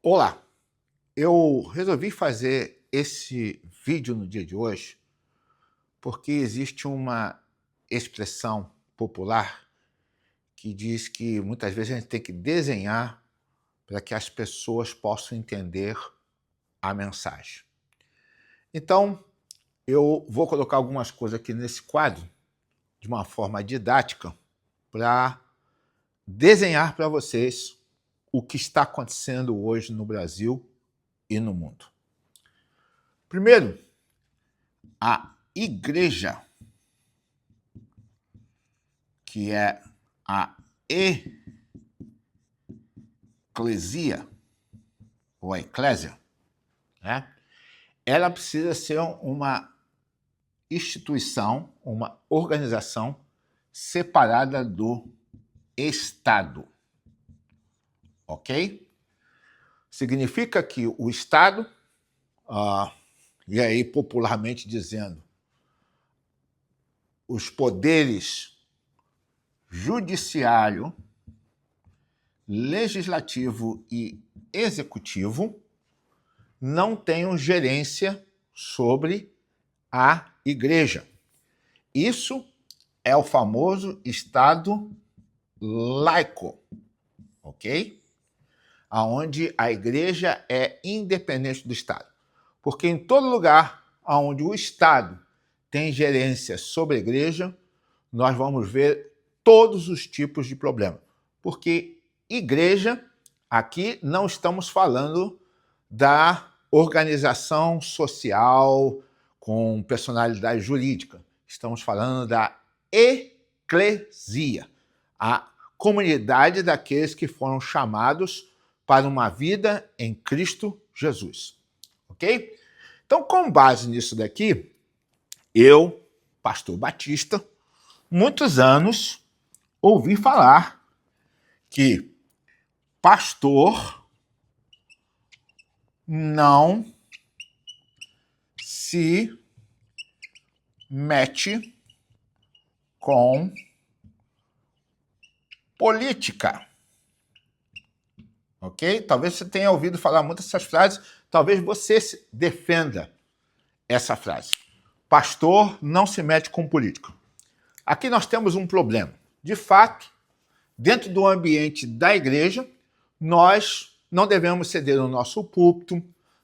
Olá, eu resolvi fazer esse vídeo no dia de hoje porque existe uma expressão popular que diz que muitas vezes a gente tem que desenhar para que as pessoas possam entender a mensagem. Então, eu vou colocar algumas coisas aqui nesse quadro de uma forma didática para desenhar para vocês o que está acontecendo hoje no Brasil e no mundo. Primeiro, a igreja, que é a eclesia, ou a eclésia, né? Ela precisa ser uma instituição, uma organização separada do Estado, ok? Significa que o Estado, e aí popularmente dizendo, os poderes judiciário, legislativo e executivo não tenham gerência sobre a igreja. Isso é o famoso Estado laico, ok? Onde a igreja é independente do Estado. Porque em todo lugar onde o Estado tem gerência sobre a igreja, nós vamos ver todos os tipos de problemas. Porque igreja, aqui não estamos falando da organização social com personalidade jurídica. Estamos falando da eclesia, a comunidade daqueles que foram chamados para uma vida em Cristo Jesus. Ok? Então, com base nisso daqui, eu, pastor Batista, muitos anos ouvi falar que pastor não se mete com política. Ok? Talvez você tenha ouvido falar muitas dessas frases, talvez você defenda essa frase. Pastor não se mete com política. Aqui nós temos um problema. De fato, dentro do ambiente da igreja, nós não devemos ceder o nosso púlpito,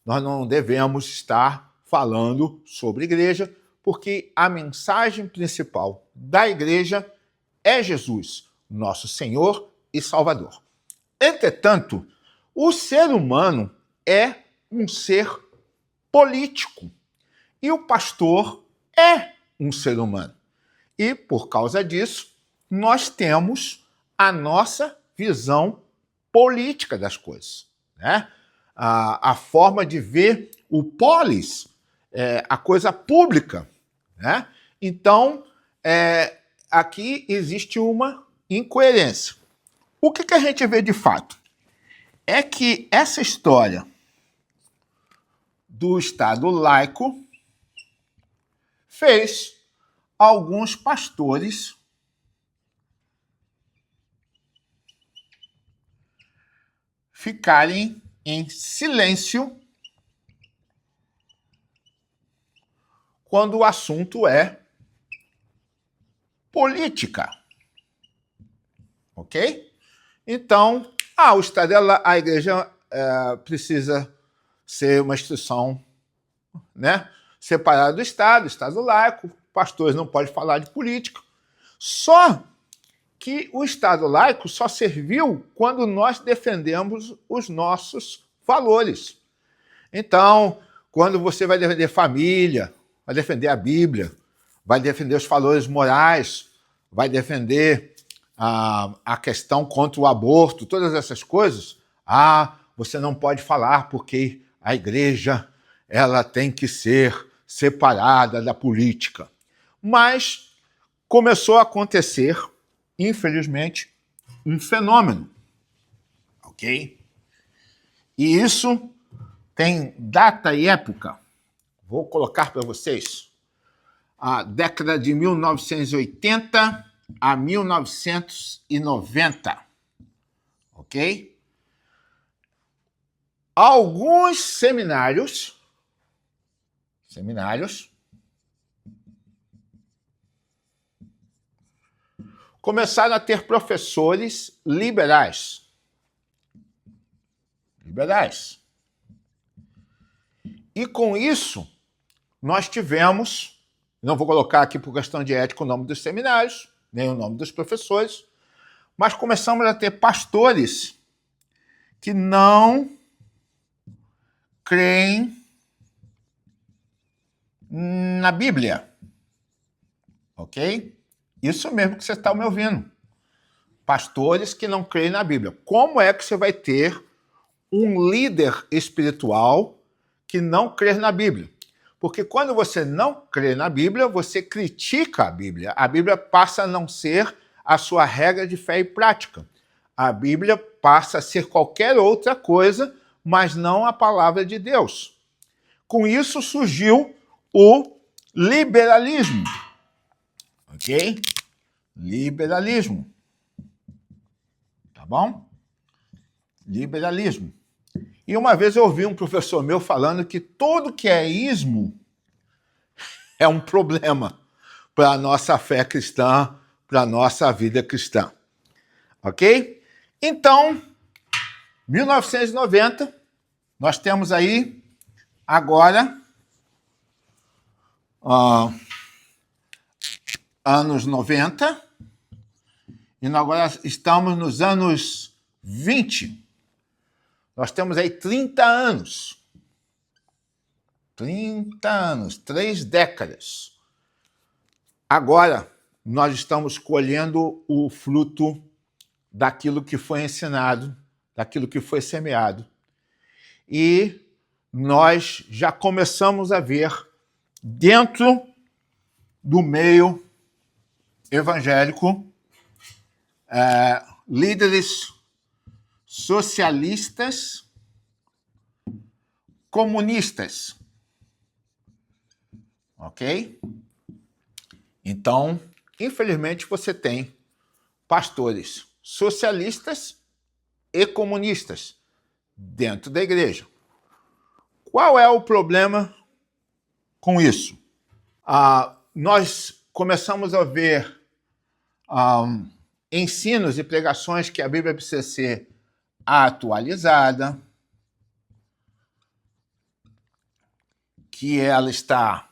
nós não devemos estar falando sobre igreja, porque a mensagem principal da igreja é Jesus, nosso Senhor e Salvador. Entretanto, o ser humano é um ser político e o pastor é um ser humano. E, por causa disso, nós temos a nossa visão política das coisas, né? A forma de ver o polis, a coisa pública, né? Então, aqui existe uma incoerência. O que a gente vê de fato? É que essa história do Estado laico fez alguns pastores ficarem em silêncio quando o assunto é política. Ok? Então, o Estado, a igreja precisa ser uma instituição, né, separada do Estado laico, pastores não podem falar de política. Só que o Estado laico só serviu quando nós defendemos os nossos valores. Então, quando você vai defender família, vai defender a Bíblia, vai defender os valores morais, vai defender a questão contra o aborto, todas essas coisas, você não pode falar porque a igreja ela tem que ser separada da política. Mas começou a acontecer, infelizmente, um fenômeno, ok? E isso tem data e época. Vou colocar para vocês a década de 1980 a 1990, ok? alguns seminários começaram a ter professores liberais. E com isso, nós tivemos, não vou colocar aqui por questão de ética o nome dos seminários, nem o nome dos professores, mas começamos a ter pastores que não creem na Bíblia. Ok? Isso mesmo que você está me ouvindo. Pastores que não creem na Bíblia. Como é que você vai ter um líder espiritual que não crê na Bíblia? Porque quando você não crê na Bíblia, você critica a Bíblia. A Bíblia passa a não ser a sua regra de fé e prática. A Bíblia passa a ser qualquer outra coisa, mas não a palavra de Deus. Com isso surgiu o liberalismo. Ok? Liberalismo. Tá bom? Liberalismo. E uma vez eu ouvi um professor meu falando que tudo que é ismo é um problema para a nossa fé cristã, para a nossa vida cristã. Ok? Então, 1990, nós temos aí agora anos 90 e agora estamos nos anos 20. Nós temos aí 30 anos. 30 anos, 3 décadas. Agora, nós estamos colhendo o fruto daquilo que foi ensinado, daquilo que foi semeado. E nós já começamos a ver, dentro do meio evangélico, líderes socialistas, comunistas. Ok? Então, infelizmente, você tem pastores socialistas e comunistas dentro da igreja. Qual é o problema com isso? Nós começamos a ver ensinos e pregações que a Bíblia precisa ser atualizada, que ela está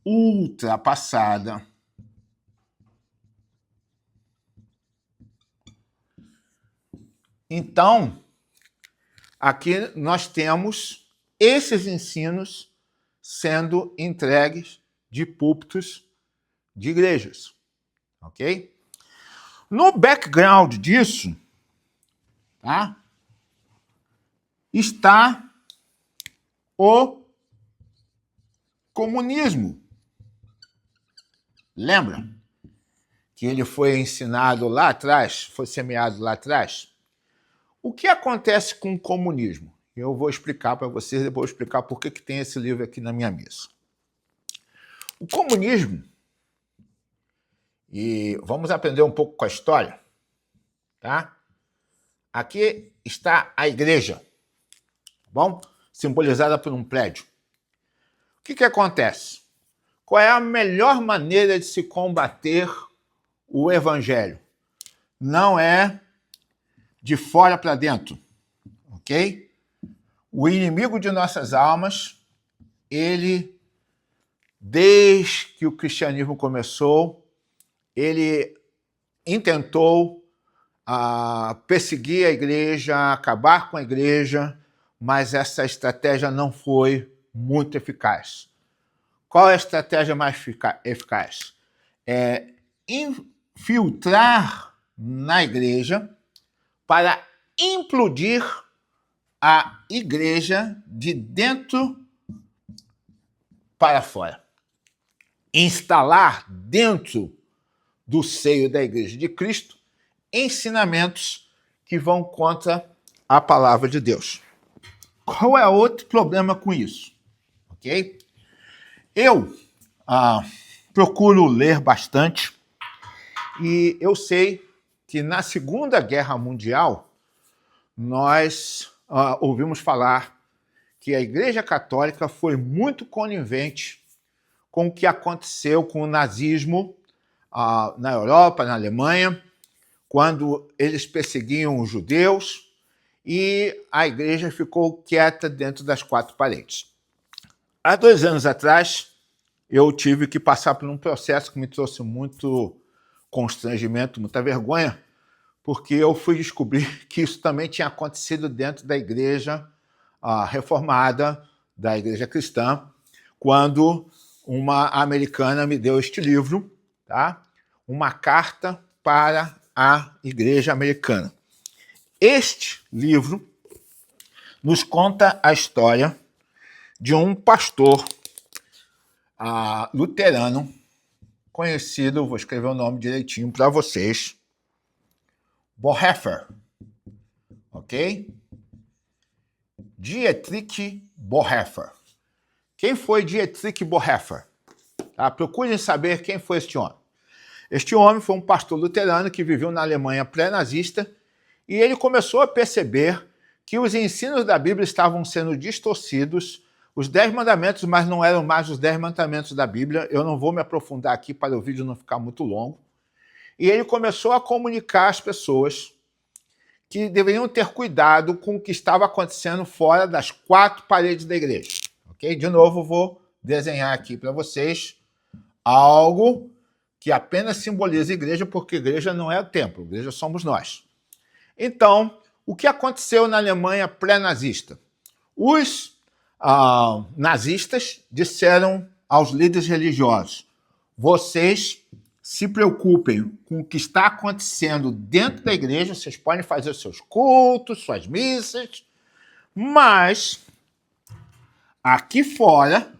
ultrapassada. Então, aqui nós temos esses ensinos sendo entregues de púlpitos de igrejas. Ok? No background disso, tá, está o comunismo. Lembra que ele foi ensinado lá atrás, foi semeado lá atrás? O que acontece com o comunismo? Eu vou explicar para vocês, depois vou explicar por que tem esse livro aqui na minha mesa. O comunismo, e vamos aprender um pouco com a história, tá? Aqui está a igreja, tá bom? Simbolizada por um prédio. O que acontece? Qual é a melhor maneira de se combater o evangelho? Não é de fora para dentro, ok? O inimigo de nossas almas, ele, desde que o cristianismo começou, ele intentou perseguir a igreja, acabar com a igreja, mas essa estratégia não foi muito eficaz. Qual é a estratégia mais eficaz? É infiltrar na igreja para implodir a igreja de dentro para fora. Instalar dentro do seio da igreja de Cristo ensinamentos que vão contra a palavra de Deus. Qual é outro problema com isso? Ok? Eu procuro ler bastante e eu sei que na Segunda Guerra Mundial nós ouvimos falar que a Igreja Católica foi muito conivente com o que aconteceu com o nazismo na Europa, na Alemanha, quando eles perseguiam os judeus, e a igreja ficou quieta dentro das quatro paredes. Há 2 anos atrás, eu tive que passar por um processo que me trouxe muito constrangimento, muita vergonha, porque eu fui descobrir que isso também tinha acontecido dentro da igreja reformada, da igreja cristã, quando uma americana me deu este livro, tá? Uma carta para a igreja americana. Este livro nos conta a história de um pastor luterano conhecido, vou escrever o nome direitinho para vocês, Bonhoeffer, ok? Dietrich Bonhoeffer. Quem foi Dietrich Bonhoeffer? Procurem saber quem foi este homem. Este homem foi um pastor luterano que viveu na Alemanha pré-nazista e ele começou a perceber que os ensinos da Bíblia estavam sendo distorcidos, os 10 mandamentos, mas não eram mais os 10 mandamentos da Bíblia. Eu não vou me aprofundar aqui para o vídeo não ficar muito longo. E ele começou a comunicar às pessoas que deveriam ter cuidado com o que estava acontecendo fora das 4 paredes da igreja. Ok? De novo, vou desenhar aqui para vocês algo que apenas simboliza a igreja, porque a igreja não é o templo, a igreja somos nós. Então, o que aconteceu na Alemanha pré-nazista? Os nazistas disseram aos líderes religiosos: vocês se preocupem com o que está acontecendo dentro da igreja, vocês podem fazer seus cultos, suas missas, mas aqui fora,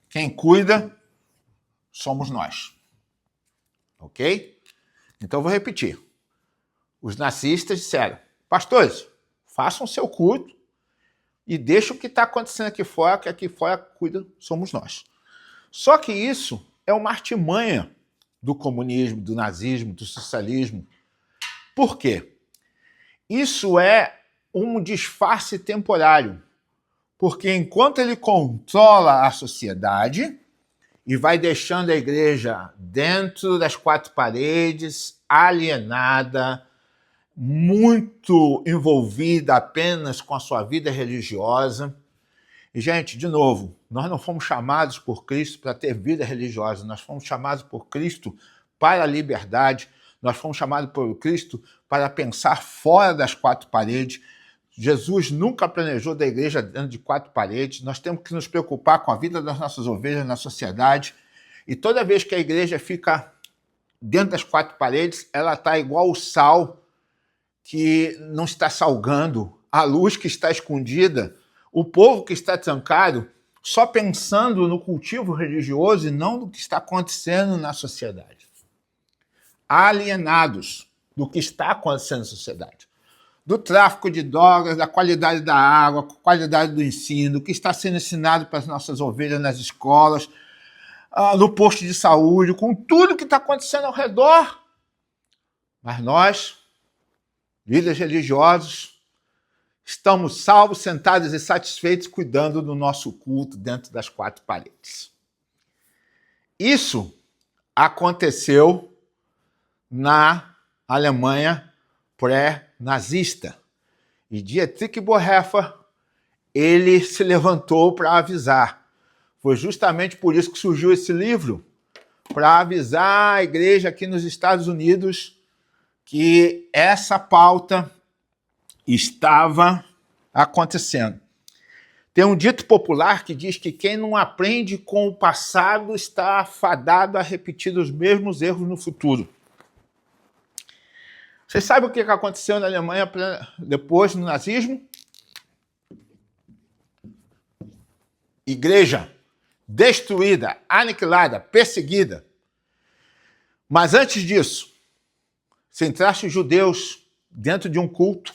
quem cuida somos nós. Ok? Então eu vou repetir. Os nazistas disseram: pastores, façam seu culto e deixem o que está acontecendo aqui fora, que aqui fora cuida somos nós. Só que isso é uma artimanha do comunismo, do nazismo, do socialismo. Por quê? Isso é um disfarce temporário, porque enquanto ele controla a sociedade e vai deixando a igreja dentro das 4 paredes, alienada, muito envolvida apenas com a sua vida religiosa. E, gente, de novo, nós não fomos chamados por Cristo para ter vida religiosa, nós fomos chamados por Cristo para a liberdade, nós fomos chamados por Cristo para pensar fora das 4 paredes. Jesus nunca planejou da igreja dentro de 4 paredes, nós temos que nos preocupar com a vida das nossas ovelhas na sociedade, e toda vez que a igreja fica dentro das 4 paredes, ela está igual o sal que não está salgando, a luz que está escondida, o povo que está trancado, só pensando no cultivo religioso e não no que está acontecendo na sociedade. Alienados do que está acontecendo na sociedade. Do tráfico de drogas, da qualidade da água, qualidade do ensino, o que está sendo ensinado para as nossas ovelhas nas escolas, no posto de saúde, com tudo que está acontecendo ao redor. Mas nós, líderes religiosos, estamos salvos, sentados e satisfeitos, cuidando do nosso culto dentro das 4 paredes. Isso aconteceu na Alemanha pré-nazista. E Dietrich Bonhoeffer, ele se levantou para avisar. Foi justamente por isso que surgiu esse livro, para avisar a igreja aqui nos Estados Unidos que essa pauta estava acontecendo. Tem um dito popular que diz que quem não aprende com o passado está fadado a repetir os mesmos erros no futuro. Vocês sabem o que aconteceu na Alemanha depois do nazismo? Igreja destruída, aniquilada, perseguida. Mas antes disso, se entrassem judeus dentro de um culto,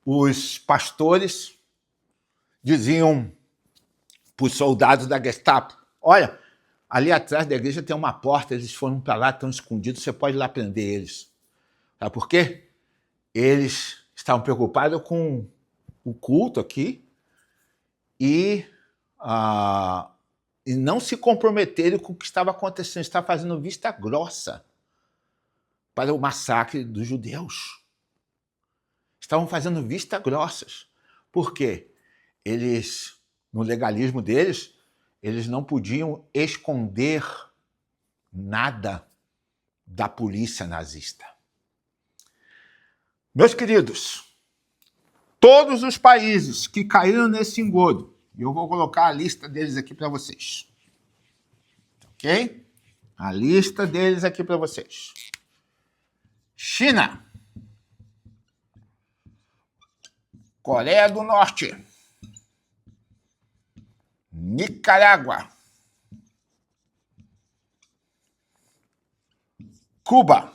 os pastores diziam para os soldados da Gestapo. Olha, ali atrás da igreja tem uma porta, eles foram para lá, estão escondidos, você pode ir lá prender eles. Sabe por quê? Eles estavam preocupados com o culto aqui e não se comprometerem com o que estava acontecendo. Está fazendo vista grossa para o massacre dos judeus. Estavam fazendo vista grossas. Por quê? Eles, no legalismo deles, eles não podiam esconder nada da polícia nazista. Meus queridos, todos os países que caíram nesse engodo, e eu vou colocar a lista deles aqui para vocês. Ok? A lista deles aqui para vocês. China, Coreia do Norte, Nicarágua, Cuba,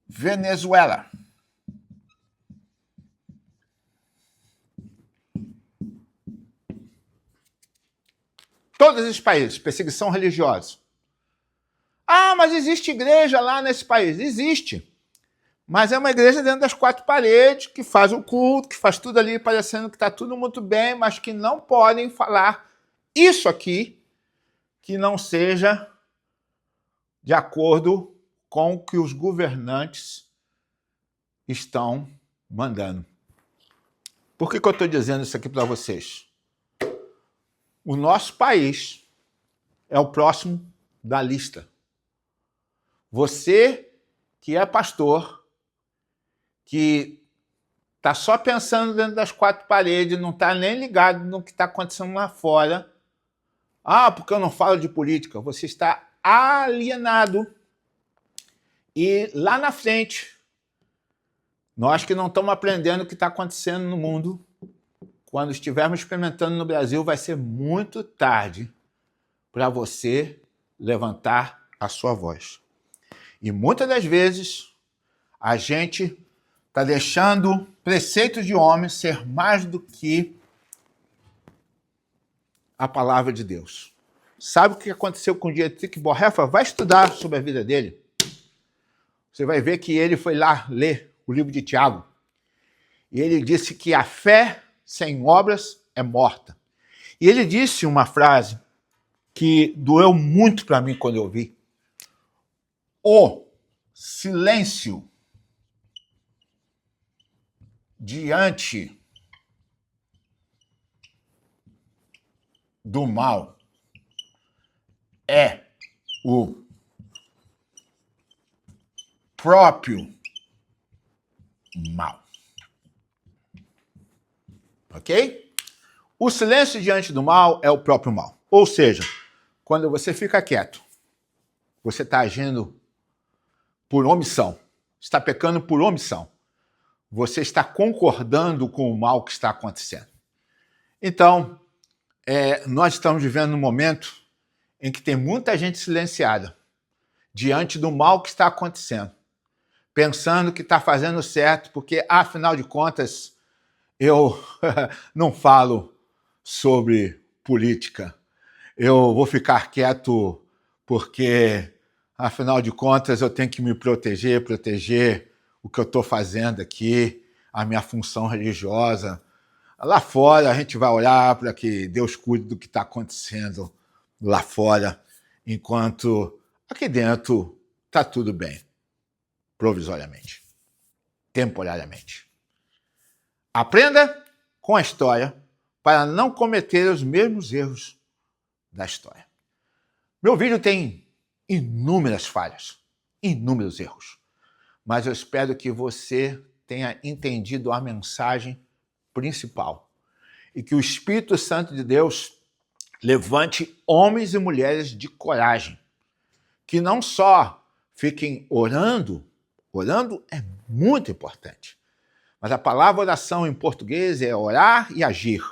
Venezuela, todos esses países, perseguição religiosa. Ah, mas existe igreja lá nesse país. Existe. Mas é uma igreja dentro das quatro paredes, que faz o culto, que faz tudo ali parecendo que está tudo muito bem, mas que não podem falar isso aqui que não seja de acordo com o que os governantes estão mandando. Por que eu estou dizendo isso aqui para vocês? O nosso país é o próximo da lista. Você que é pastor, que está só pensando dentro das quatro paredes, não está nem ligado no que está acontecendo lá fora. Ah, porque eu não falo de política. Você está alienado. E lá na frente, nós que não estamos aprendendo o que está acontecendo no mundo, quando estivermos experimentando no Brasil, vai ser muito tarde para você levantar a sua voz. E muitas das vezes, a gente está deixando preceitos de homens ser mais do que a palavra de Deus. Sabe o que aconteceu com o Dietrich Bonhoeffer? Vai estudar sobre a vida dele. Você vai ver que ele foi lá ler o livro de Tiago. E ele disse que a fé sem obras é morta. E ele disse uma frase que doeu muito para mim quando eu vi. O silêncio diante do mal é o próprio mal. Ok? O silêncio diante do mal é o próprio mal. Ou seja, quando você fica quieto, você está agindo por omissão. Está pecando por omissão. Você está concordando com o mal que está acontecendo. Então, nós estamos vivendo um momento em que tem muita gente silenciada diante do mal que está acontecendo, pensando que está fazendo certo, porque, afinal de contas, eu não falo sobre política. Eu vou ficar quieto porque, afinal de contas, eu tenho que me proteger o que eu estou fazendo aqui, a minha função religiosa. Lá fora, a gente vai olhar para que Deus cuide do que está acontecendo lá fora, enquanto aqui dentro está tudo bem, provisoriamente, temporariamente. Aprenda com a história para não cometer os mesmos erros da história. Meu vídeo tem inúmeras falhas, inúmeros erros, mas eu espero que você tenha entendido a mensagem principal e que o Espírito Santo de Deus levante homens e mulheres de coragem, que não só fiquem orando é muito importante, mas a palavra oração em português é orar e agir.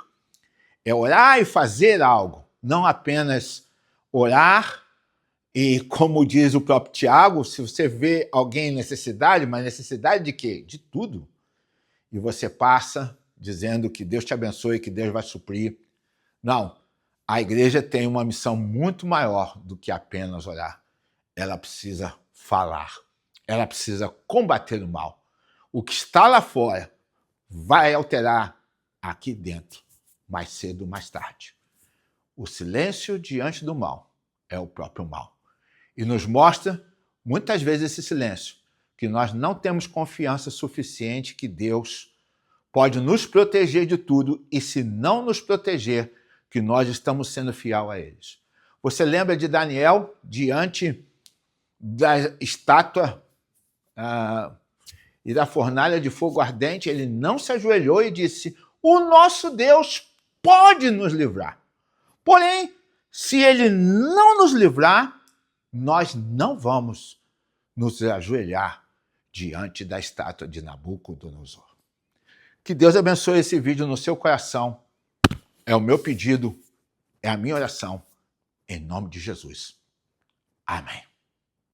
É orar e fazer algo, não apenas orar e, como diz o próprio Tiago, se você vê alguém em necessidade, mas necessidade de quê? De tudo. E você passa dizendo que Deus te abençoe, que Deus vai suprir. Não, a igreja tem uma missão muito maior do que apenas orar. Ela precisa falar, ela precisa combater o mal. O que está lá fora vai alterar aqui dentro, mais cedo ou mais tarde. O silêncio diante do mal é o próprio mal. E nos mostra, muitas vezes, esse silêncio, que nós não temos confiança suficiente que Deus pode nos proteger de tudo, e se não nos proteger, que nós estamos sendo fiel a eles. Você lembra de Daniel diante da estátua e da fornalha de fogo ardente? Ele não se ajoelhou e disse: o nosso Deus pode nos livrar. Porém, se ele não nos livrar, nós não vamos nos ajoelhar diante da estátua de Nabucodonosor. Que Deus abençoe esse vídeo no seu coração. É o meu pedido, é a minha oração, em nome de Jesus. Amém.